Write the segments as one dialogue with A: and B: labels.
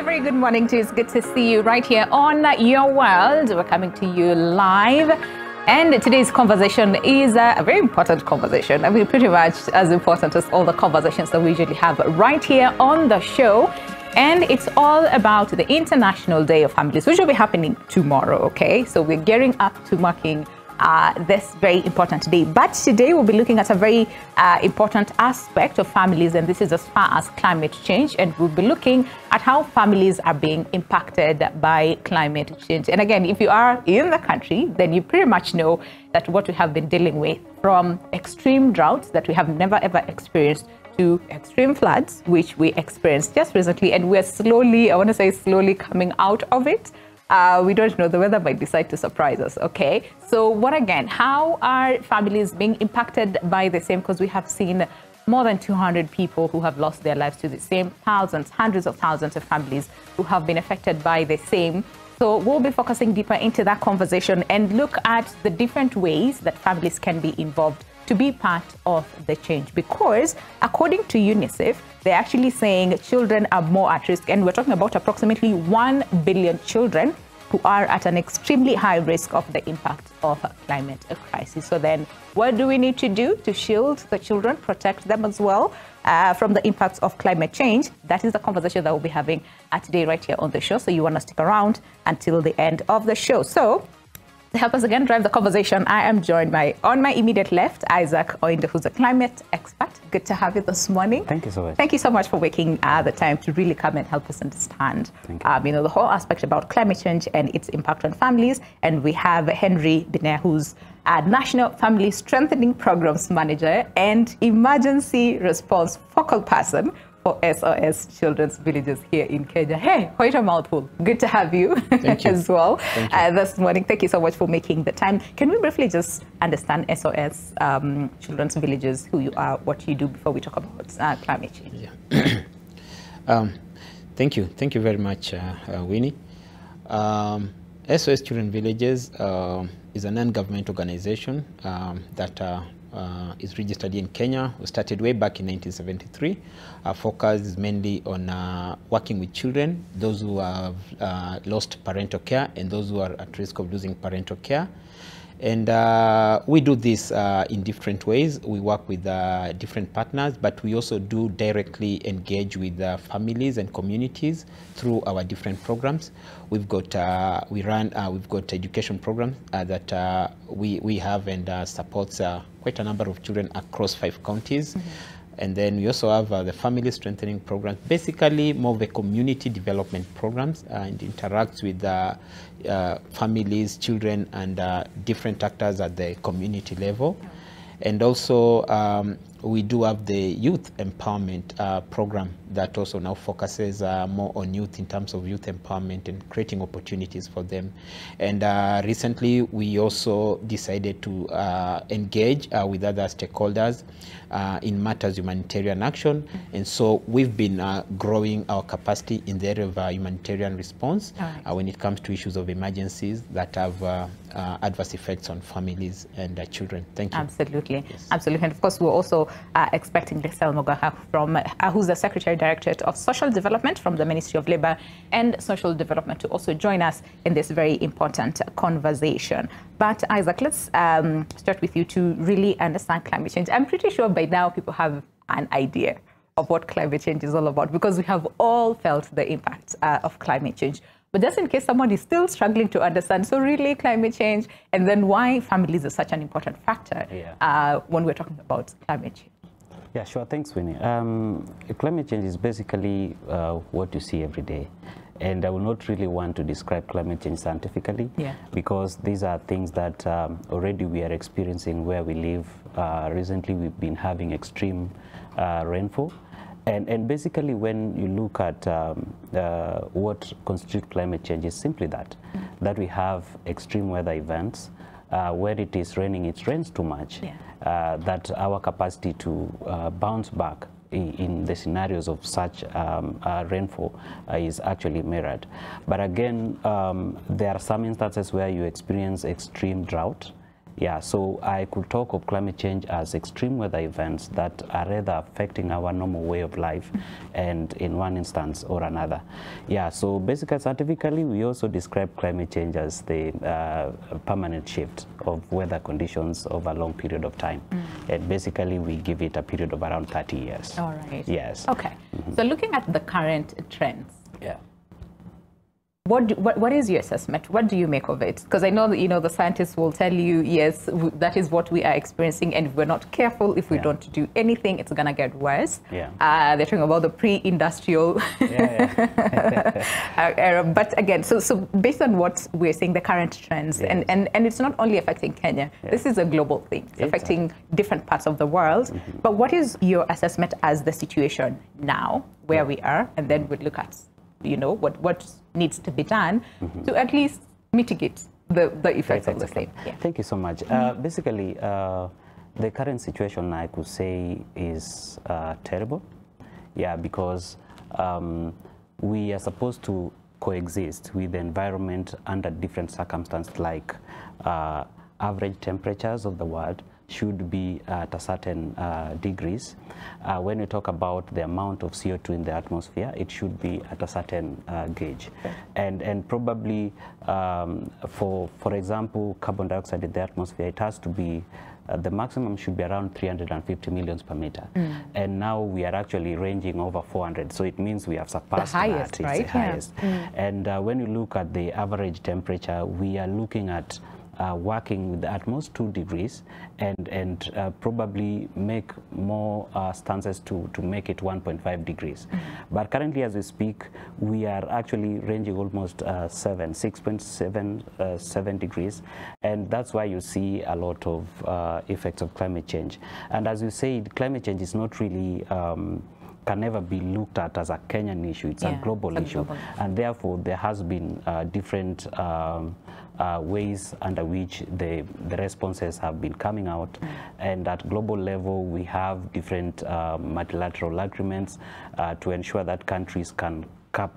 A: very good morning to you. It's good to see you right here on Your World. We're coming to you live. And today's conversation is a very important conversation. I mean, pretty much as important as all the conversations that we usually have right here on the show. And it's all about the International Day of Families, which will be happening tomorrow, okay? So we're gearing up to marking this very important day. But today we'll be looking at a very important aspect of families, and this is as far as climate change. And we'll be looking at how families are being impacted by climate change. And again, if you are in the country, then you pretty much know that what we have been dealing with, from extreme droughts that we have never ever experienced to extreme floods, which we experienced just recently, and we're slowly, I want to say slowly, coming out of it. We don't know, the weather might decide to surprise us, okay? So how are families being impacted by the same? Because we have seen more than 200 people who have lost their lives to the same, thousands, hundreds of thousands of families who have been affected by the same. So we'll be focusing deeper into that conversation and look at the different ways that families can be involved to be part of the change. Because according to UNICEF, they're actually saying children are more at risk. And we're talking about approximately 1 billion children who are at an extremely high risk of the impact of a climate crisis. So then what do we need to do to shield the children, protect them as well from the impacts of climate change? That is the conversation that we'll be having today right here on the show. So you want to stick around until the end of the show. So to help us again drive the conversation, I am joined by, on my immediate left, Isaac Oinde, who's a climate expert. Good to have you this morning.
B: Thank you so much.
A: Thank you so much for making the time to really come and help us understand, the whole aspect about climate change and its impact on families. And we have Henry Biner, who's a National Family Strengthening Programs Manager and Emergency Response Focal Person for SOS Children's Villages here in Kenya. Hey, quite a mouthful. Good to have you, as well this morning. Thank you so much for making the time. Can we briefly just understand SOS Children's Villages, who you are, what you do, before we talk about climate change?
B: Yeah. Thank you. Thank you very much, Winnie. SOS Children's Villages is a non-government organization that is registered in Kenya. We started way back in 1973. Our focus is mainly on working with children, those who have lost parental care and those who are at risk of losing parental care. And we do this in different ways. We work with different partners, but we also do directly engage with families and communities through our different programs. We've got we've got education programs that we have and supports quite a number of children across 5 counties. And then we also have the family strengthening programs, basically more of a community development programs, and interacts with families, children, and different actors at the community level. And also we do have the youth empowerment program that also now focuses more on youth in terms of youth empowerment and creating opportunities for them. And recently we also decided to engage with other stakeholders in matters humanitarian action. And so we've been growing our capacity in the area of humanitarian response when it comes to issues of emergencies that have adverse effects on families and children. Thank you.
A: Absolutely. Yes. Absolutely. And of course, we're also expecting Lissel Mogaha, from who's the Secretary Directorate of Social Development from the Ministry of Labour and Social Development, to also join us in this very important conversation. But Isaac, let's start with you to really understand climate change. I'm pretty sure by now people have an idea of what climate change is all about, because we have all felt the impact of climate change. But just in case someone is still struggling to understand, so really climate change, and then why families are such an important factor when we're talking about climate change.
C: Yeah, sure. Thanks, Winnie. Climate change is basically what you see every day. And I will not really want to describe climate change scientifically, because these are things that already we are experiencing where we live. Recently, we've been having extreme rainfall. And basically, when you look at what constitutes climate change, is simply that we have extreme weather events. Where it is raining, it rains too much, that our capacity to bounce back in the scenarios of such rainfall is actually mirrored. But again, there are some instances where you experience extreme drought, Yeah, so I could talk of climate change as extreme weather events that are rather affecting our normal way of life, and in one instance or another. Yeah, so basically scientifically we also describe climate change as the permanent shift of weather conditions over a long period of time. And basically we give it a period of around 30 years.
A: All right.
C: Yes.
A: Okay. So looking at the current trends,
C: Yeah.
A: What is your assessment? What do you make of it? Because I know that, you know, the scientists will tell you, yes, that is what we are experiencing, and if we're not careful, if we don't do anything, it's going to get worse.
C: Yeah.
A: They're talking about the pre-industrial era. But again, so based on what we're seeing, the current trends, and it's not only affecting Kenya. This is a global thing. It's affecting different parts of the world. But what is your assessment as the situation now, where we are, and then we'd look at, you know, what needs to be done to at least mitigate the effects of the same. Yeah.
C: Thank you so much. Basically, the current situation, I could say, is terrible. Yeah, because we are supposed to coexist with the environment under different circumstances, like average temperatures of the world should be at a certain degrees. When we talk about the amount of CO2 in the atmosphere, it should be at a certain gauge. Okay. And probably, for example, carbon dioxide in the atmosphere, it has to be, the maximum should be around 350 millions per meter. And now we are actually ranging over 400. So it means we have surpassed
A: the highest,
C: that.
A: right?
C: It's the highest. And when you look at the average temperature, we are looking at working with at most 2 degrees and probably make more stances to make it 1.5 degrees. But currently, as we speak, we are actually ranging almost 6.7 degrees, and that's why you see a lot of effects of climate change. And as you said, climate change is not really can never be looked at as a Kenyan issue. It's a global issue. And therefore, there has been different ways under which the responses have been coming out. And at global level, we have different multilateral agreements to ensure that countries can cap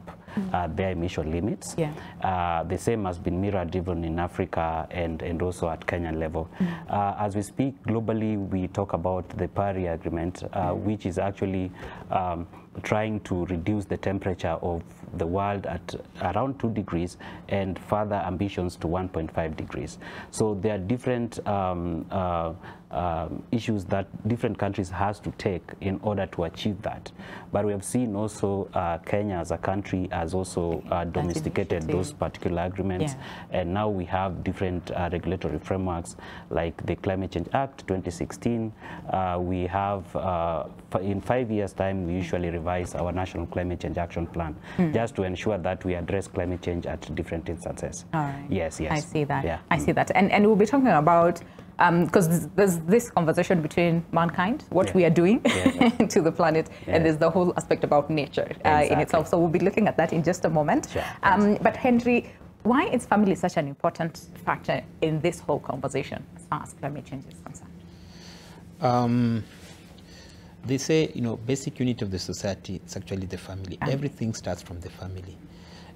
C: their emission limits. The same has been mirrored even in Africa and also at Kenyan level. As we speak globally, we talk about the Paris Agreement, which is actually trying to reduce the temperature of the world at around 2 degrees and further ambitions to 1.5 degrees. So there are different issues that different countries has to take in order to achieve that. But we have seen also Kenya as a country has also domesticated those particular agreements, and now we have different regulatory frameworks like the Climate Change Act 2016. We have, in 5 years' time, we usually revise our National Climate Change Action Plan just to ensure that we address climate change at different instances.
A: All right.
C: Yes.
A: I see that. I see that. And we'll be talking about, because there's this conversation between mankind, what we are doing to the planet, and there's the whole aspect about nature in itself. So we'll be looking at that in just a moment. But Henry, why is family such an important factor in this whole conversation as far as climate change is concerned?
B: They say, you know, basic unit of the society is actually the family. Everything starts from the family.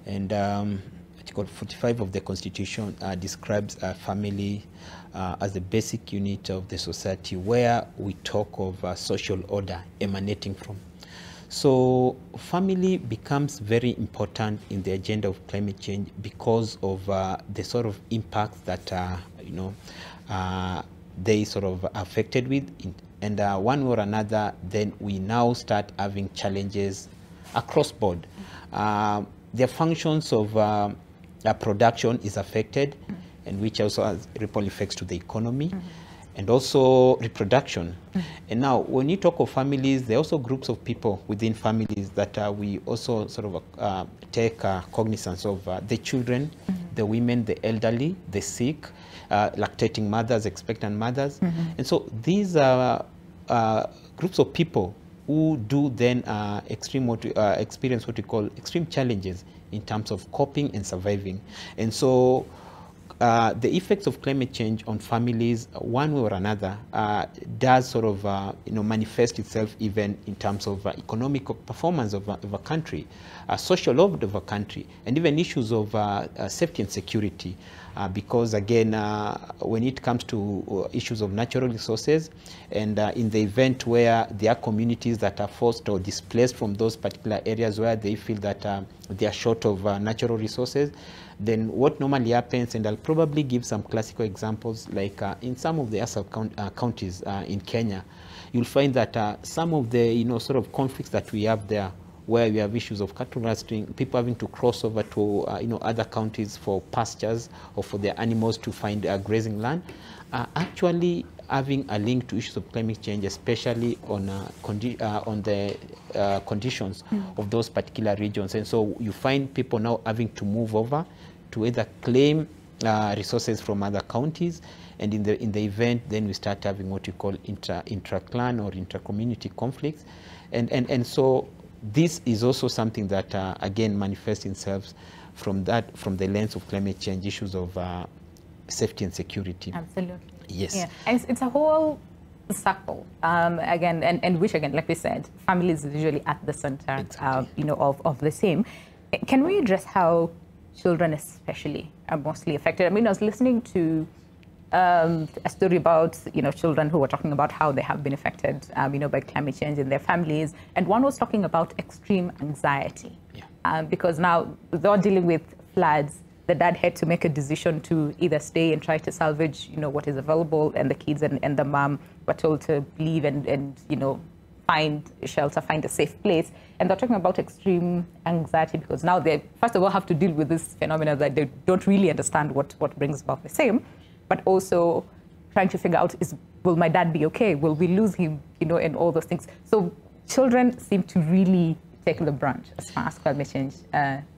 B: And Article 45 of the Constitution describes a family as the basic unit of the society, where we talk of social order emanating from. So family becomes very important in the agenda of climate change because of the sort of impacts that, they sort of affected with. And one way or another, then we now start having challenges across board. The functions of production is affected, and which also has ripple effects to the economy, and also reproduction. And now, when you talk of families, there are also groups of people within families that we also sort of take cognizance of: the children, the women, the elderly, the sick, lactating mothers, expectant mothers. And so these are groups of people who do then experience what we call extreme challenges in terms of coping and surviving. And so the effects of climate change on families, one way or another, does sort of manifest itself even in terms of economic performance of a country, social order of a country, and even issues of safety and security. because again, when it comes to issues of natural resources, and in the event where there are communities that are forced or displaced from those particular areas where they feel that they are short of natural resources, then what normally happens, and I'll probably give some classical examples, like in some of the counties in Kenya, you'll find that some of the sort of conflicts that we have there, where we have issues of cattle rustling, people having to cross over to other counties for pastures or for their animals to find grazing land, are actually having a link to issues of climate change, especially on the conditions of those particular regions. And so you find people now having to move over to either claim resources from other counties, and in the event, then we start having what you call intra-clan or intra-community conflicts, and so this is also something that again manifests itself from the lens of climate change, issues of safety and security.
A: Absolutely.
B: Yes.
A: Yeah. And it's a whole circle again, and which again, like we said, families is usually at the center, exactly. Of the same. Can we address how children especially are mostly affected? I mean, I was listening to a story about children who were talking about how they have been affected by climate change in their families, and one was talking about extreme anxiety. Yeah. Because now they're dealing with floods. The dad had to make a decision to either stay and try to salvage what is available, and the kids and the mom were told to leave and find shelter, find a safe place. And they're talking about extreme anxiety because now they, first of all, have to deal with this phenomena that they don't really understand what brings about the same, but also trying to figure out, will my dad be okay? Will we lose him? And all those things. So children seem to really take the brunt as far as climate change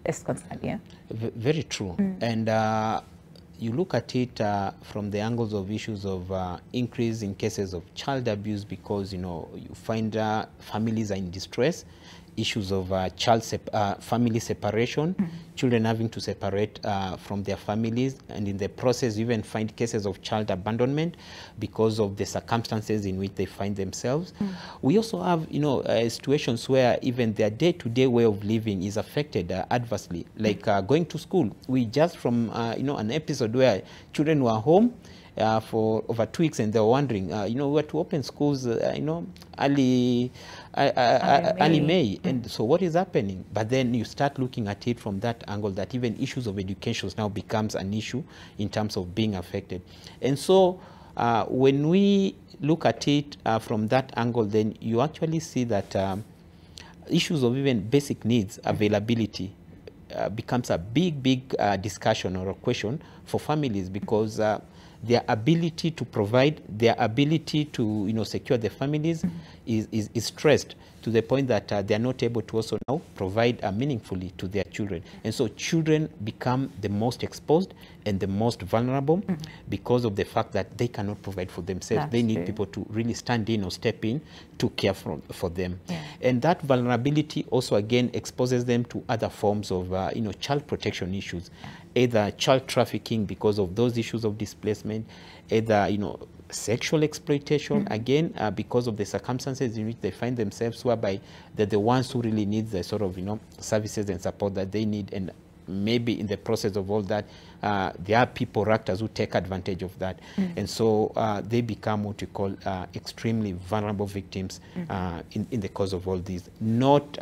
A: is concerned, yeah?
B: Very true. And you look at it from the angles of issues of increase in cases of child abuse, because you find families are in distress, issues of family separation, children having to separate from their families, and in the process you even find cases of child abandonment because of the circumstances in which they find themselves. We also have situations where even their day-to-day way of living is affected adversely, like going to school. We just from an episode where children were home for over 2 weeks, and they're wondering, we were to open schools, early May. And so what is happening? But then you start looking at it from that angle, that even issues of education now becomes an issue in terms of being affected. And so when we look at it from that angle, then you actually see that issues of even basic needs availability becomes a big discussion or a question for families, because their ability to provide, their ability to secure their families is stressed to the point that they are not able to also now provide meaningfully to their children. And so children become the most exposed and the most vulnerable because of the fact that they cannot provide for themselves. That's they need people to really stand in or step in to care for them. Yeah. And that vulnerability also again exposes them to other forms of child protection issues, either child trafficking because of those issues of displacement, either sexual exploitation, again because of the circumstances in which they find themselves, whereby they're the ones who really need the sort of services and support that they need, and maybe in the process of all that there are people, actors who take advantage of that, and so they become what we call extremely vulnerable victims in the cause of all these, not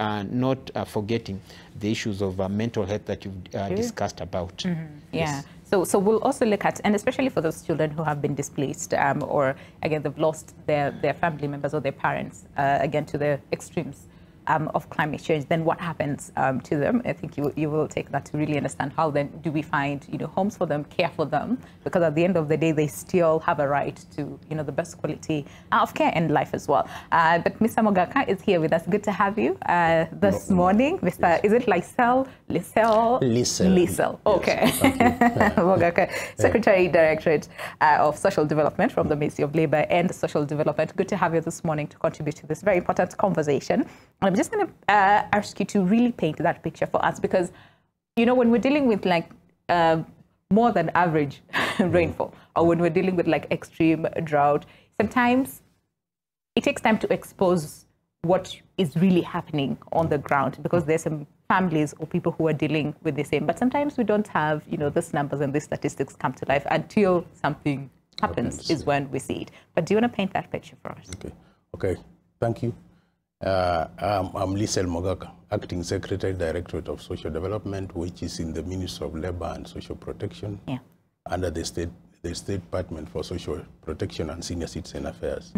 B: forgetting the issues of mental health that you've discussed about.
A: Yeah. So we'll also look at, and especially for those children who have been displaced or again they've lost their family members or their parents again to the extremes of climate change, then what happens to them? I think you will take that to really understand how then do we find homes for them, care for them, because at the end of the day they still have a right to the best quality of care and life as well. But Mr. Mogaka is here with us. Good to have you this morning, Mr. Yes. Is it Lisel? Lisel. Okay. Yes. Mogaka, Secretary Directorate of Social Development from the Ministry of Labour and Social Development. Good to have you this morning to contribute to this very important conversation. I'm just going to ask you to really paint that picture for us, because, when we're dealing with like more than average rainfall, or when we're dealing with like extreme drought, sometimes it takes time to expose what is really happening on the ground, because there's some families or people who are dealing with the same. But sometimes we don't have, you know, these numbers and these statistics come to life until something happens is when we see it. But do you want to paint that picture for us?
D: Okay. Thank you. I'm Lisel Mogaka, Acting Secretary, Directorate of Social Development, which is in the Ministry of Labor and Social Protection, under the State Department for Social Protection and Senior Citizen Affairs.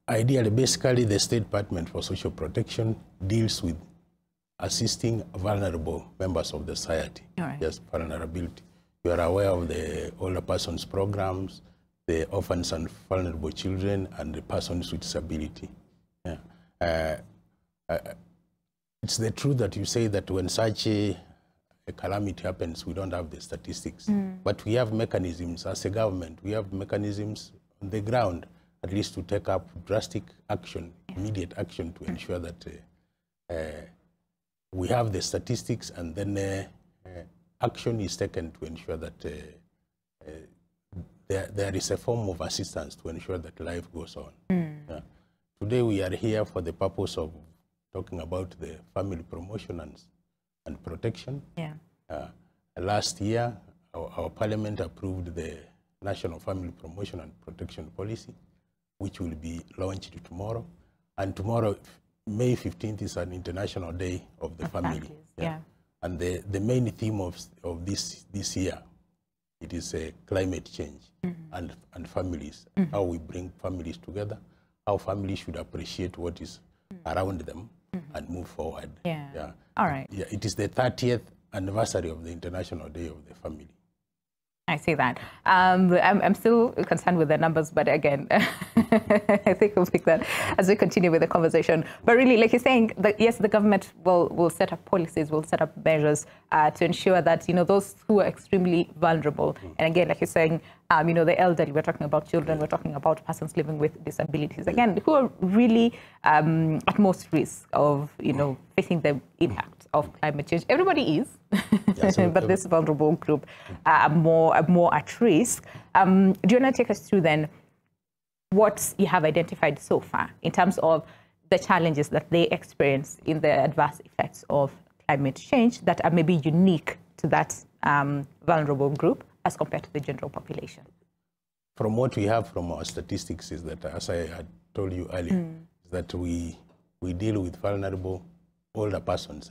D: Ideally, basically, the State Department for Social Protection deals with assisting vulnerable members of the society. Yes, vulnerability. You are aware of the older persons programs, the orphans and vulnerable children, and the persons with disability. It's the truth that you say that when such a calamity happens, we don't have the statistics. But we have mechanisms as a government. We have mechanisms on the ground, at least to take up drastic action, immediate action to ensure that we have the statistics, and then action is taken to ensure that there is a form of assistance to ensure that life goes on. Today we are here for the purpose of talking about the family promotion and protection. Last year, our parliament approved the National Family Promotion and Protection Policy, which will be launched tomorrow. And tomorrow, May 15th, is an International Day of the Family. And the main theme of this year, it is climate change and families, how we bring families together, how families should appreciate what is around them and move forward.
A: All right.
D: It is the 30th anniversary of the International Day of the Family.
A: I see that. I'm still concerned with the numbers, but again, I think we'll pick that as we continue with the conversation. But really, like you're saying, yes, the government will set up policies, will set up measures to ensure that, you know, those who are extremely vulnerable, and again, like you're saying, you know, the elderly, we're talking about children, we're talking about persons living with disabilities, again, who are really at most risk of, you know, facing the impact of climate change. Everybody is, but this vulnerable group are more at risk. Do you want to take us through then what you have identified so far in terms of the challenges that they experience in the adverse effects of climate change that are maybe unique to that vulnerable group as compared to the general population?
D: From what we have from our statistics is that, as I had told you earlier, is that we deal with vulnerable older persons.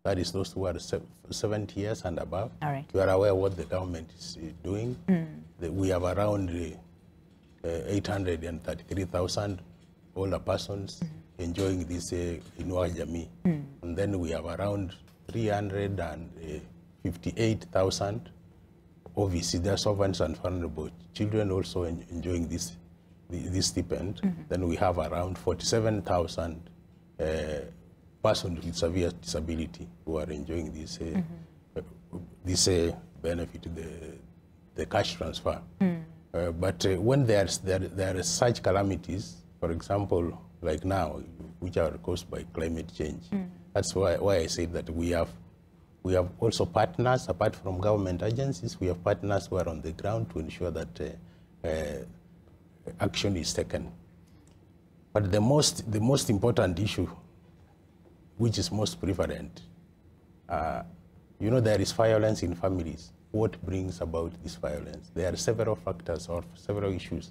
D: That is those who are 70 years and above. You are aware what the government is doing. We have around 833,000 older persons enjoying this Inua Jamii. And then we have around 358,000 obviously there are orphans and vulnerable children also enjoying this stipend. Then we have around 47,000 persons with severe disability who are enjoying this benefit, the cash transfer. But when there are such calamities, for example, like now, which are caused by climate change, that's why I said that we have also partners, apart from government agencies, we have partners who are on the ground to ensure that action is taken. But the most important issue, which is most prevalent, you know, there is violence in families. What brings about this violence? There are several factors or several issues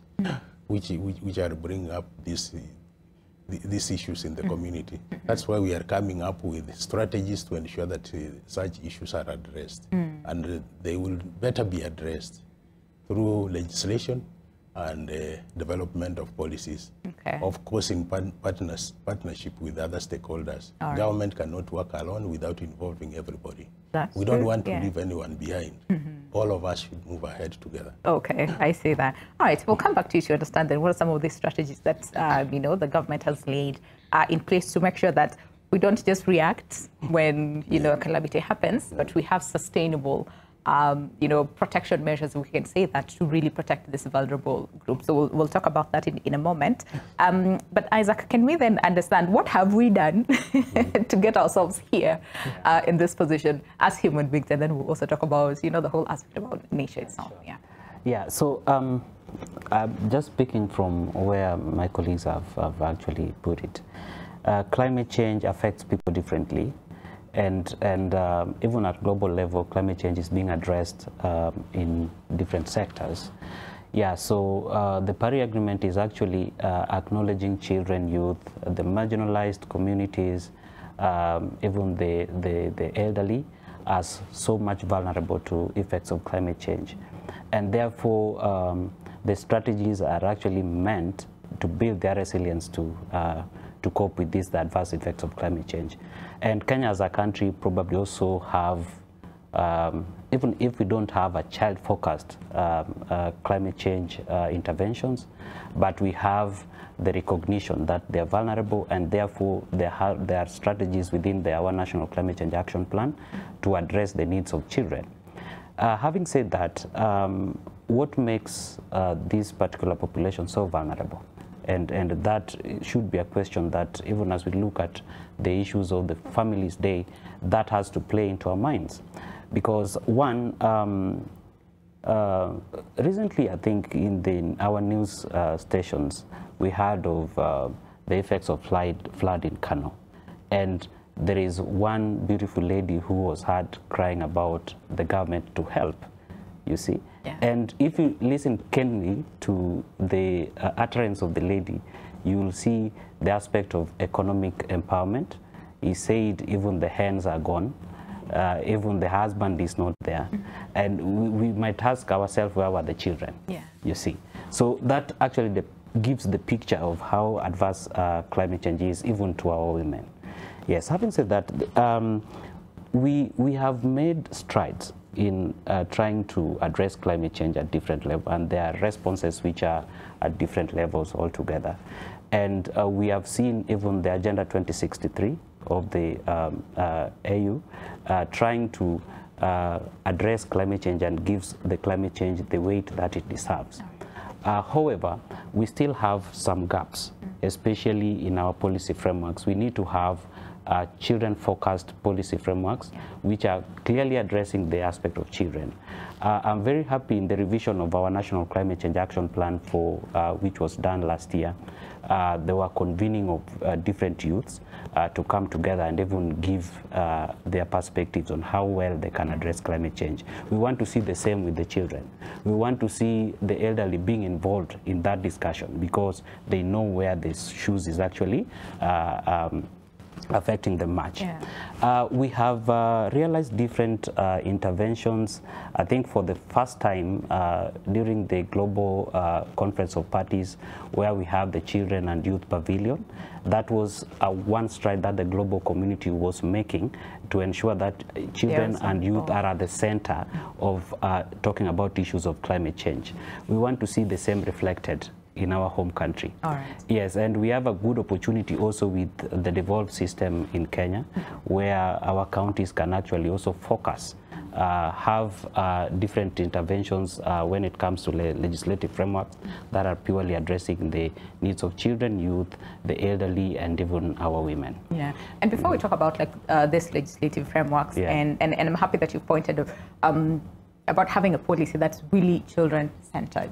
D: which are bringing up these issues in the community. That's why we are coming up with strategies to ensure that such issues are addressed. And they will better be addressed through legislation and development of policies. Of course, in partnership with other stakeholders. Government cannot work alone without involving everybody. We don't want to leave anyone behind. All of us should move ahead together.
A: Okay, I see that. All right, we'll come back to you to understand then what are some of these strategies that you know, the government has laid in place to make sure that we don't just react when a calamity happens, but we have sustainable protection measures, we can say that, to really protect this vulnerable group. So we'll talk about that in a moment. But Isaac, can we then understand what have we done to get ourselves here in this position as human beings? And then we'll also talk about, the whole aspect about nature itself.
C: Yeah, so just speaking from where my colleagues have actually put it, climate change affects people differently, and even at global level, climate change is being addressed in different sectors. Yeah, so the Paris Agreement is actually acknowledging children, youth, the marginalized communities, even the elderly, as so much vulnerable to effects of climate change. And therefore, the strategies are actually meant to build their resilience to cope with these adverse effects of climate change. And Kenya as a country probably also have, even if we don't have a child-focused climate change interventions, but we have the recognition that they're vulnerable, and therefore there are strategies within our National Climate Change Action Plan to address the needs of children. Having said that, what makes this particular population so vulnerable? And that should be a question that, even as we look at the issues of the Families Day, that has to play into our minds. Because one, recently I think in our news stations, we heard of the effects of flood in Kano. And there is one beautiful lady who was heard crying about the government to help, you see. Yeah. And if you listen keenly to the utterance of the lady, you will see the aspect of economic empowerment. He said even the hens are gone, even the husband is not there. And we might ask ourselves, where were the children? Yeah. You see. So that actually gives the picture of how adverse climate change is, even to our women. Yes, having said that, we have made strides in trying to address climate change at different levels, and there are responses which are at different levels altogether. And we have seen even the Agenda 2063 of the AU trying to address climate change and gives the climate change the weight that it deserves. However, we still have some gaps, especially in our policy frameworks. We need to have children-focused policy frameworks, which are clearly addressing the aspect of children. I'm very happy in the revision of our National Climate Change Action Plan, which was done last year. There were convening of different youths to come together and even give their perspectives on how well they can address climate change. We want to see the same with the children. We want to see the elderly being involved in that discussion, because they know where the shoes is actually affecting them much. Yeah. We have realized different interventions. I think for the first time during the Global Conference of Parties, where we have the Children and Youth Pavilion, that was one stride that the global community was making to ensure that children and youth are at the center of talking about issues of climate change. We want to see the same reflected in our home country. All right. Yes, and we have a good opportunity also with the devolved system in Kenya, where our counties can actually also focus, have different interventions when it comes to legislative frameworks that are purely addressing the needs of children, youth, the elderly, and even our women. Yeah,
A: and before we talk about this legislative frameworks, and I'm happy that you pointed about having a policy that's really children-centered,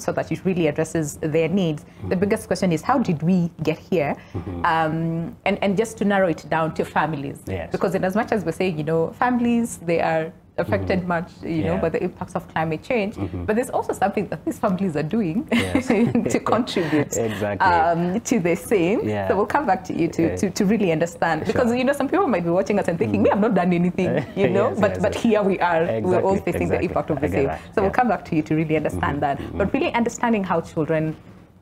A: so that it really addresses their needs. The biggest question is, how did we get here? And just to narrow it down to families, because in as much as we're saying, families, they are affected much, by the impacts of climate change, but there's also something that these families are doing to contribute to the same. So we'll come back to you to really understand, because some people might be watching us and thinking, we have not done anything, but here we are, we're all facing the impact of the same. So we'll come back to you to really understand that, but really understanding how children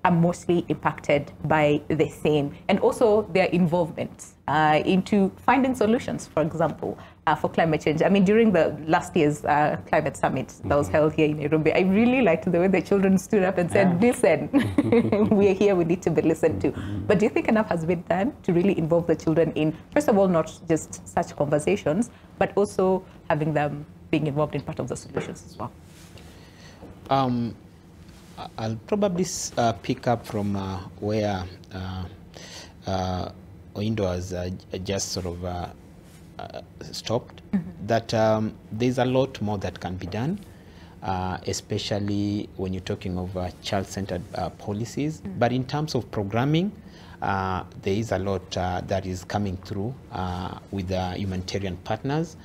A: are mostly impacted by the same, and also their involvement into finding solutions, for example, for climate change. I mean, during the last year's climate summit that was held here in Nairobi, I really liked the way the children stood up and said, listen, we are here, we need to be listened to. But do you think enough has been done to really involve the children in, first of all, not just such conversations, but also having them being involved in part of the solutions as well?
B: I'll probably pick up from where Oindo has just sort of stopped, that there's a lot more that can be done. especially when you're talking of child-centered policies. But in terms of programming, there is a lot that is coming through with the humanitarian partners,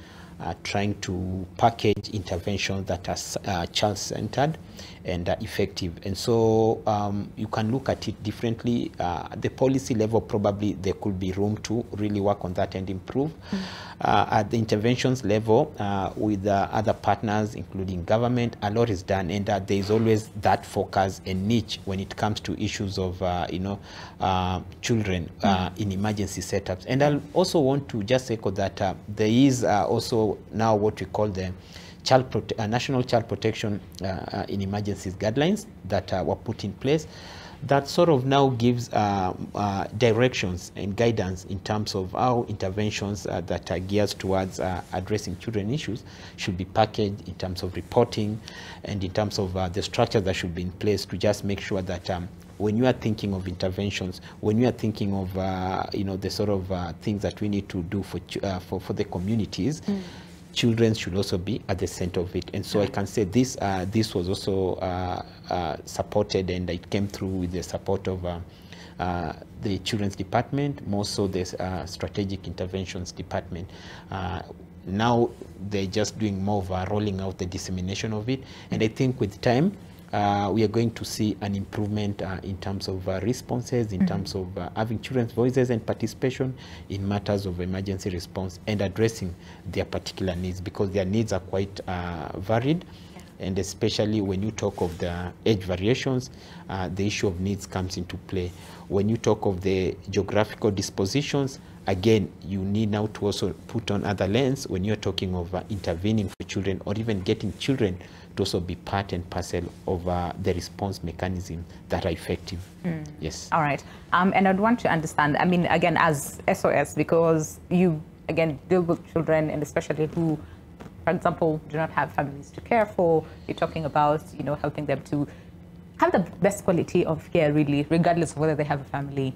B: trying to package interventions that are child-centered and effective. And so you can look at it differently. At the policy level, probably there could be room to really work on that and improve. At the interventions level, with other partners, including government, a lot is done, and there is always that focus and niche when it comes to issues of children in emergency setups. And I also want to just echo that there is also now what we call the National Child Protection in Emergencies guidelines that were put in place, that sort of now gives directions and guidance in terms of how interventions that are geared towards addressing children issues should be packaged in terms of reporting and in terms of the structures that should be in place to just make sure that when you are thinking of interventions, when you are thinking of the sort of things that we need to do for the communities, children should also be at the center of it. And so I can say this was also supported, and it came through with the support of the Children's Department, more so the Strategic Interventions Department. Now they're just doing more of rolling out the dissemination of it. And I think with time, we are going to see an improvement in terms of responses, in terms of having children's voices and participation in matters of emergency response and addressing their particular needs, because their needs are quite varied. And especially when you talk of the age variations, the issue of needs comes into play. When you talk of the geographical dispositions, again, you need now to also put on other lens when you're talking of intervening for children, or even getting children to also be part and parcel of the response mechanism that are effective. Yes.
A: All right. And I'd want to understand, I mean, again, as SOS, because you, again, deal with children, and especially who, for example, do not have families to care for. You're talking about, helping them to have the best quality of care, really, regardless of whether they have a family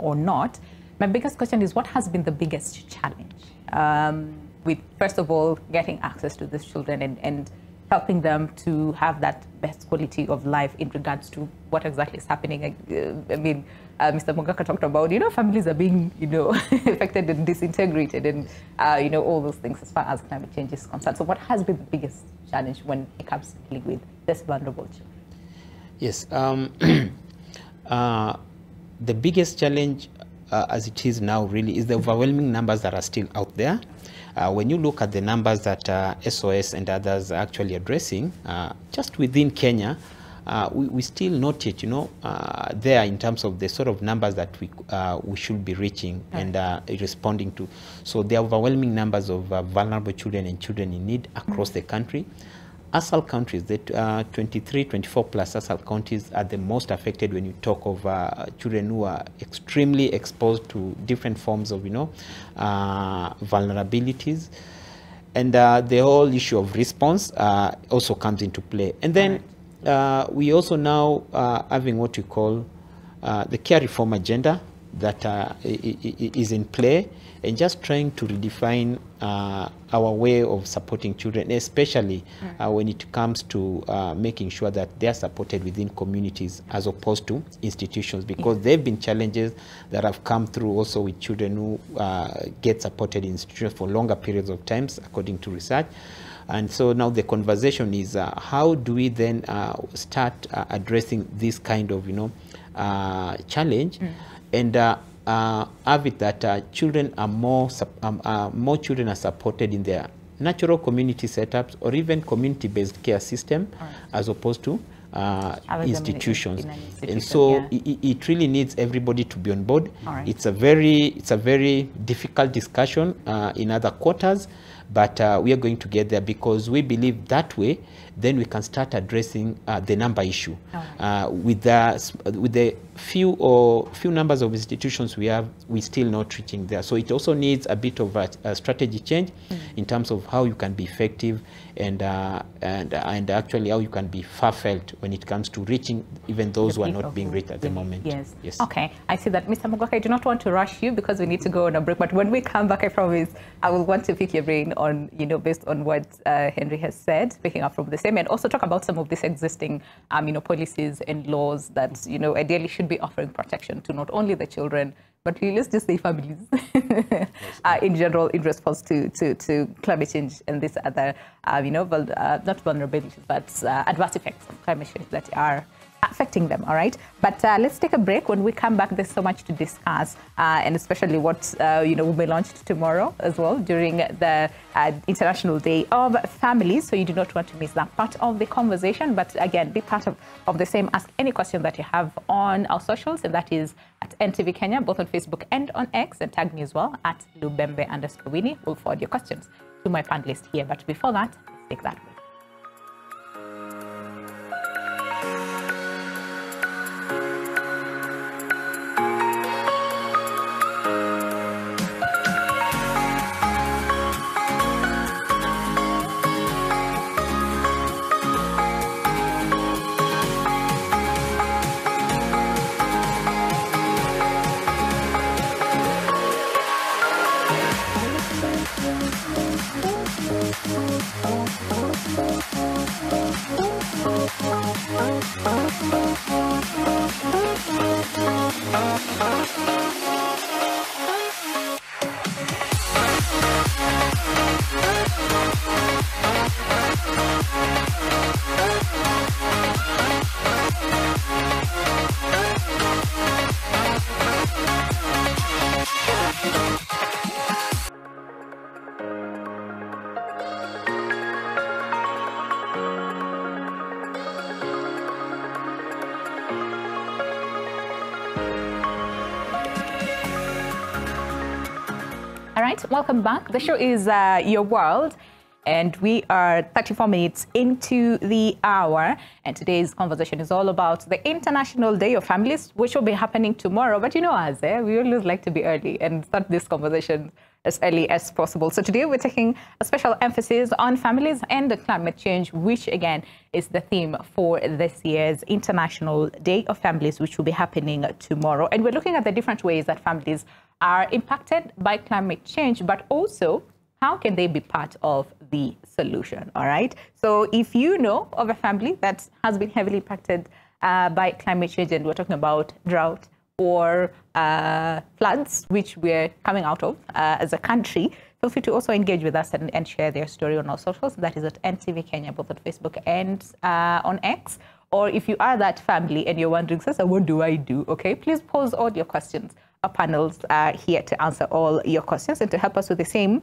A: or not. My biggest question is, what has been the biggest challenge with, first of all, getting access to these children and helping them to have that best quality of life in regards to what exactly is happening? I mean, Mr. Mogaka talked about, families are being, affected and disintegrated and, all those things as far as climate change is concerned. So what has been the biggest challenge when it comes to dealing with this vulnerable children?
B: Yes. The biggest challenge as it is now really is the overwhelming numbers that are still out there. When you look at the numbers that SOS and others are actually addressing, just within Kenya, we still not yet, there in terms of the sort of numbers that we should be reaching and responding to. So the overwhelming numbers of vulnerable children and children in need across the country. ASAL counties, the 23, 24 plus ASAL counties are the most affected when you talk of children who are extremely exposed to different forms of, vulnerabilities. And the whole issue of response also comes into play. And then we also now having what we call the care reform agenda that is in play, and just trying to redefine our way of supporting children, especially when it comes to making sure that they are supported within communities as opposed to institutions, because there have been challenges that have come through also with children who get supported in institutions for longer periods of times, according to research. And so now the conversation is how do we then start addressing this kind of, challenge, and have it that children are more children are supported in their natural community setups or even community-based care system, as opposed to institutions. And so it really needs everybody to be on board. It's a very difficult discussion in other quarters, but we are going to get there, because we believe that way then we can start addressing the number issue. With the few numbers of institutions we have, we're still not reaching there. So it also needs a bit of a strategy change in terms of how you can be effective and actually how you can be far-felt when it comes to reaching even those who are not being reached at the moment.
A: Yes. Okay, I see that. Mr. Mogaka, I do not want to rush you because we need to go on a break, but when we come back, I promise I will want to pick your brain on, based on what Henry has said, picking up from the same, and also talk about some of these existing, policies and laws that, ideally should be offering protection to not only the children, but really, let's just say families in general in response to climate change and these other, not vulnerabilities, but adverse effects of climate change that are affecting them, all right? But let's take a break. When we come back, there's so much to discuss, and especially what, will be launched tomorrow as well during the International Day of Families. So you do not want to miss that part of the conversation. But again, be part of the same. Ask any question that you have on our socials, and that is at NTV Kenya, both on Facebook and on X, and tag me as well at Lubembe_Winnie. We'll forward your questions to my panelist here. But before that, let's take that break. All right, welcome back. The show is Your World, and we are 34 minutes into the hour. And today's conversation is all about the International Day of Families, which will be happening tomorrow. But you know us, we always like to be early and start this conversation as early as possible. So today we're taking a special emphasis on families and climate change, which again is the theme for this year's International Day of Families, which will be happening tomorrow. And we're looking at the different ways that families are impacted by climate change, but also how can they be part of the solution, all right? So if you know of a family that has been heavily impacted by climate change, and we're talking about drought or floods, which we're coming out of as a country, feel free to also engage with us and share their story on our socials. That is at NTV Kenya, both on Facebook and on X. Or if you are that family and you're wondering, Sasa, what do I do? Okay, please pose all your questions. Our panels are here to answer all your questions, and to help us with the same,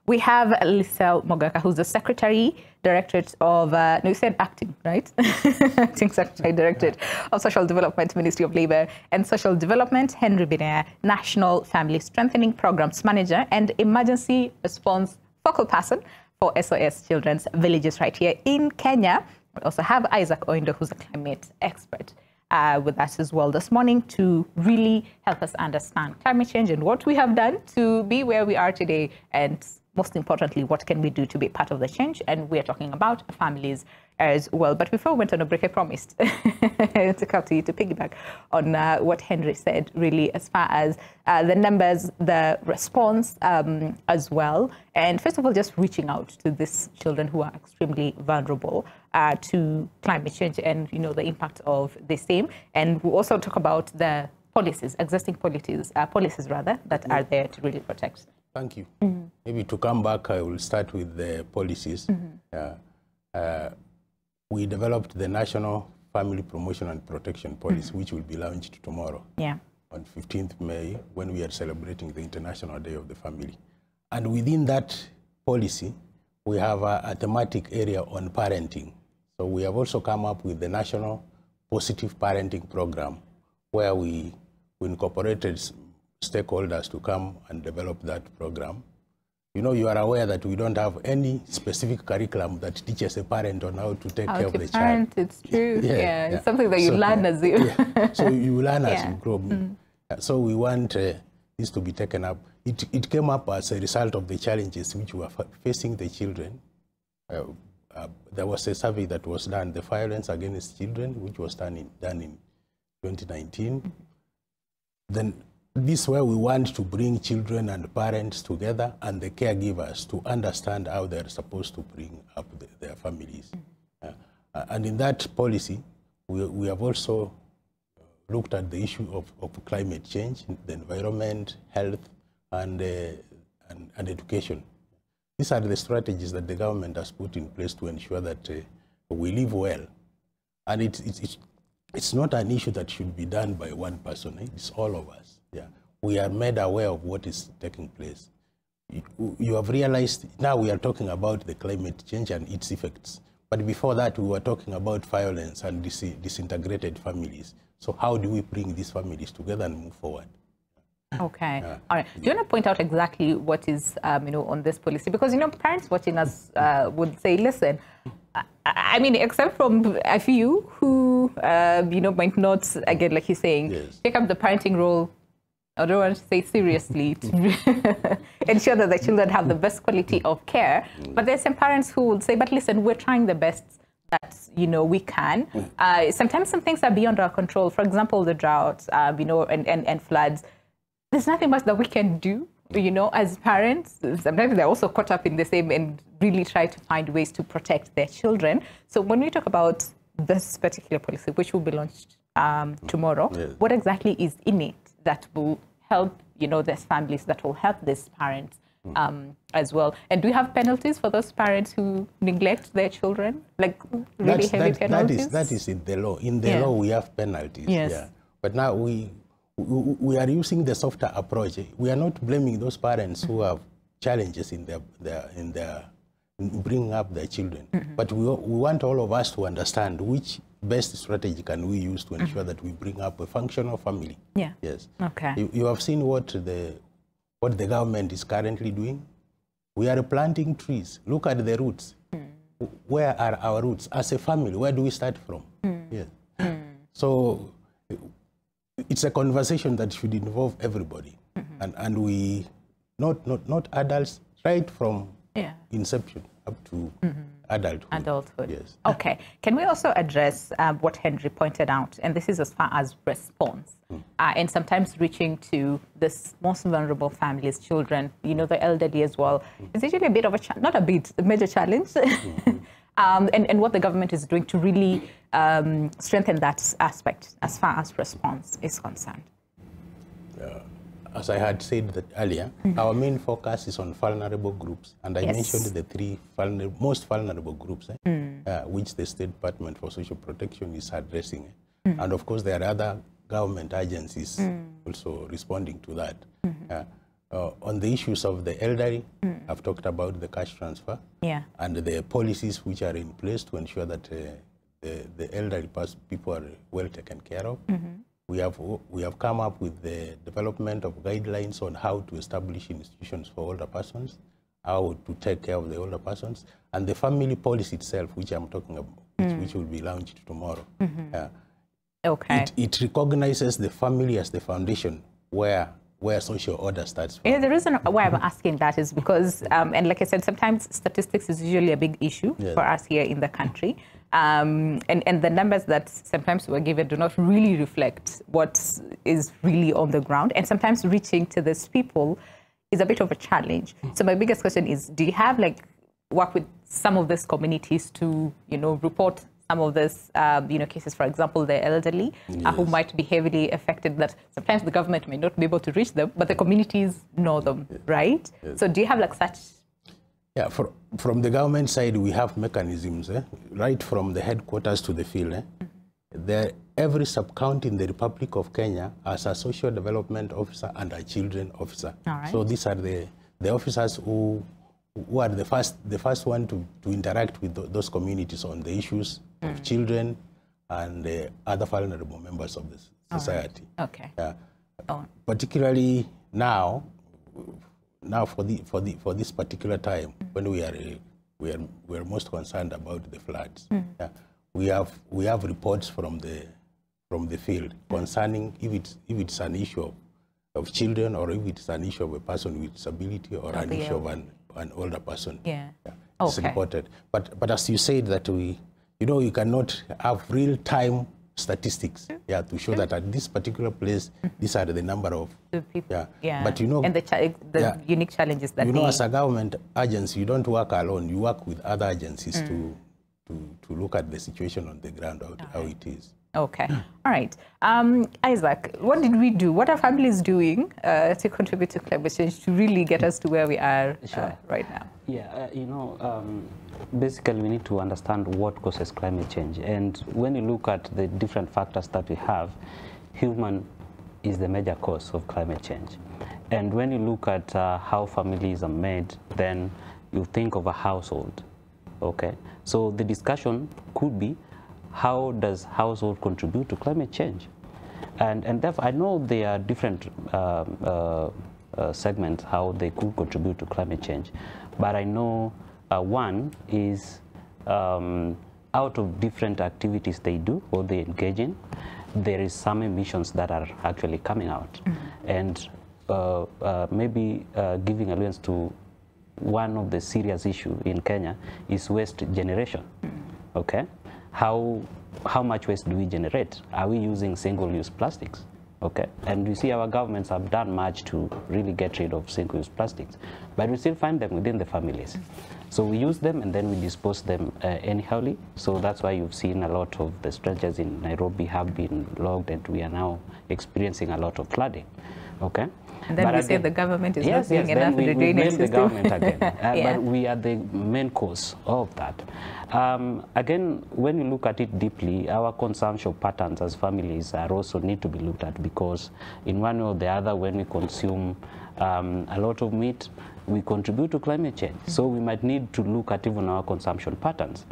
A: we have Lisel Mogaka, who's the Secretary Directorate of, no, you said acting, right? Acting Secretary Directorate of Social Development, Ministry of Labour and Social Development, Henry Binea, National Family Strengthening Programs Manager and Emergency Response Focal Person for SOS Children's Villages right here in Kenya. We also have Isaac Oindo, who's a climate expert, with us as well this morning to really help us understand climate change and what we have done to be where we are today, and most importantly, what can we do to be part of the change. And we are talking about families as well. But before we went on a break, I promised to come to you to piggyback on what Henry said, really, as far as the numbers, the response as well. And first of all, just reaching out to these children who are extremely vulnerable to climate change and, the impact of the same. And we'll also talk about the policies, existing policies rather, that are there to really protect.
D: Thank you. Mm-hmm. Maybe to come back, I will start with the policies. Mm-hmm. We developed the National Family Promotion and Protection Policy, mm-hmm. which will be launched tomorrow, on 15th May, when we are celebrating the International Day of the Family. And within that policy, we have a thematic area on parenting. So we have also come up with the National Positive Parenting Program, where we incorporated stakeholders to come and develop that program. You are aware that we don't have any specific curriculum that teaches a parent on how to take care of the child.
A: It's true. It's something that you learn as you...
D: So you learn as you grow. Mm. So we want this to be taken up. It came up as a result of the challenges which were facing the children. There was a survey that was done, the violence against children, which was done in 2019. Mm-hmm. Then this is where we want to bring children and parents together and the caregivers to understand how they're supposed to bring up their families. And in that policy, we have also looked at the issue of climate change, the environment, health, and education. These are the strategies that the government has put in place to ensure that we live well. And it's not an issue that should be done by one person. It's all of us. Yeah, we are made aware of what is taking place. You have realized now we are talking about the climate change and its effects. But before that, we were talking about violence and disintegrated families. So how do we bring these families together and move forward?
A: Okay. All right. Do you want to point out exactly what is, on this policy? Because, parents watching us would say, listen, I mean, except from a few who, might not, again, like you're saying,
D: yes,
A: take up the parenting role, I don't want to say seriously, to ensure that the children have the best quality of care. But there's some parents who would say, but listen, we're trying the best that, we can. Sometimes some things are beyond our control. For example, the droughts, and floods. There's nothing much that we can do, as parents. Sometimes they're also caught up in the same and really try to find ways to protect their children. So when we talk about this particular policy, which will be launched tomorrow, yes, what exactly is in it that will help, these families, that will help these parents as well? And do you have penalties for those parents who neglect their children? Like really heavy penalties?
D: That is in the law. In the law, we have penalties.
A: Yes.
D: Yeah. But now we are using the softer approach. We are not blaming those parents who have challenges in bringing up their children. But we want all of us to understand which best strategy can we use to ensure that we bring up a functional family.
A: Yeah.
D: Yes.
A: Okay.
D: You have seen what the government is currently doing. We are planting trees. Look at the roots. Where are our roots as a family? Where do we start from? Yes. So it's a conversation that should involve everybody, and we not adults, right from inception up to adulthood. Yes.
A: Okay. Can we also address what Henry pointed out, and this is as far as response, and sometimes reaching to this most vulnerable families, children, the elderly as well. It's usually a bit of a major challenge. And what the government is doing to really strengthen that aspect as far as response is concerned.
D: As I had said that earlier, our main focus is on vulnerable groups. And I mentioned the three most vulnerable groups, which the State Department for Social Protection is addressing. And of course, there are other government agencies also responding to that. On the issues of the elderly, I've talked about the cash transfer and the policies which are in place to ensure that the elderly people are well taken care of. We have come up with the development of guidelines on how to establish institutions for older persons, how to take care of the older persons, and the family policy itself, which I'm talking about, which will be launched tomorrow.
A: Okay.
D: It recognizes the family as the foundation where social order starts from.
A: Yeah, the reason why I'm asking that is because, and like I said, sometimes statistics is usually a big issue for us here in the country. And the numbers that sometimes we're given do not really reflect what is really on the ground. And sometimes reaching to these people is a bit of a challenge. So my biggest question is, do you have work with some of these communities to, report some of these, cases, for example, the elderly who might be heavily affected, that sometimes the government may not be able to reach them, but the communities know them, right? So do you have such?
D: Yeah, from the government side, we have mechanisms, right from the headquarters to the field. Every sub-county in the Republic of Kenya has a social development officer and a children officer.
A: Right.
D: So these are the officers who are the first one to interact with those communities on the issues of children and other vulnerable members of the society.
A: Right. Okay.
D: Particularly now for this particular time when we are most concerned about the floods. We have reports from the field concerning if it's an issue of children, or if it's an issue of a person with disability, or an issue of an older person. It's important. But as you said that you cannot have real-time statistics, to show that at this particular place, these are the number of
A: people.
D: But you know,
A: and the unique challenges that
D: as a government agency, you don't work alone. You work with other agencies to look at the situation on the ground, how it is.
A: Okay. All right. Isaac, what did we do? What are families doing to contribute to climate change to really get us to where we are right now?
C: Yeah, you know, basically we need to understand what causes climate change. And when you look at the different factors that we have, human is the major cause of climate change. And when you look at how families are made, then you think of a household. Okay. So the discussion could be, how does household contribute to climate change? And therefore, I know there are different segments how they could contribute to climate change, but I know one is out of different activities they do or they engage in, there is some emissions that are actually coming out. And maybe giving allowance to one of the serious issues in Kenya is waste generation. Okay. How much waste do we generate? Are we using single-use plastics? Okay, and we see our governments have done much to really get rid of single-use plastics, but we still find them within the families. So we use them and then we dispose them anyhowly. So that's why you've seen a lot of the stretches in Nairobi have been logged, and we are now experiencing a lot of flooding. Okay.
A: And then we say the government is not doing enough in the drainage system.
C: The government again. But we are the main cause of that. Again, when you look at it deeply, our consumption patterns as families are also need to be looked at, because in one way or the other, when we consume a lot of meat, we contribute to climate change. So we might need to look at even our consumption patterns.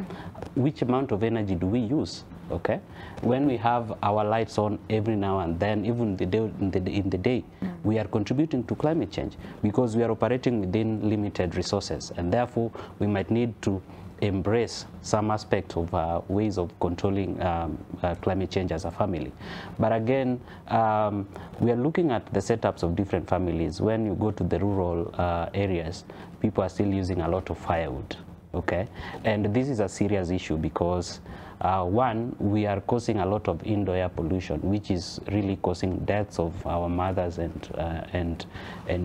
C: Which amount of energy do we use? Okay, when we have our lights on every now and then, even in the day, we are contributing to climate change because we are operating within limited resources, and therefore we might need to embrace some aspect of ways of controlling climate change as a family. But again, we are looking at the setups of different families. When you go to the rural areas, people are still using a lot of firewood. Okay, and this is a serious issue because one, we are causing a lot of indoor air pollution, which is really causing deaths of our mothers and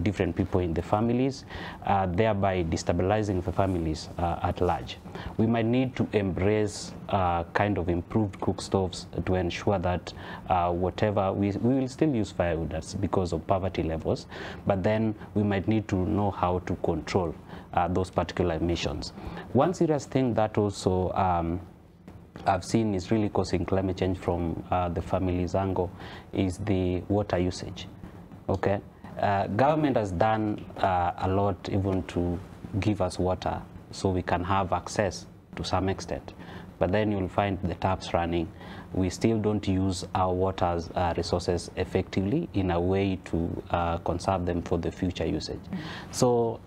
C: different people in the families, thereby destabilizing the families at large. We might need to embrace kind of improved cook stoves to ensure that whatever we will still use firewood, that's because of poverty levels, but then we might need to know how to control those particular emissions. One serious thing that also I've seen is really causing climate change from the family's angle is the water usage. Okay, government has done a lot even to give us water so we can have access to some extent, but then you'll find the taps running. We still don't use our water resources effectively in a way to conserve them for the future usage. So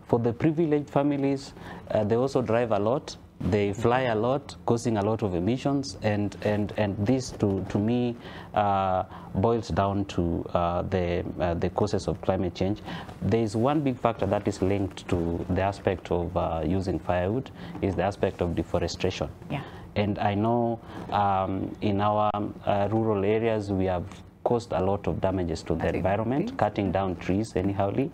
C: for the privileged families, they also drive a lot. They fly a lot, causing a lot of emissions, and this to me boils down to the causes of climate change. There is one big factor that is linked to the aspect of using firewood, is the aspect of deforestation.
A: Yeah.
C: And I know in our rural areas we have caused a lot of damages to the environment, cutting down trees anyhowly.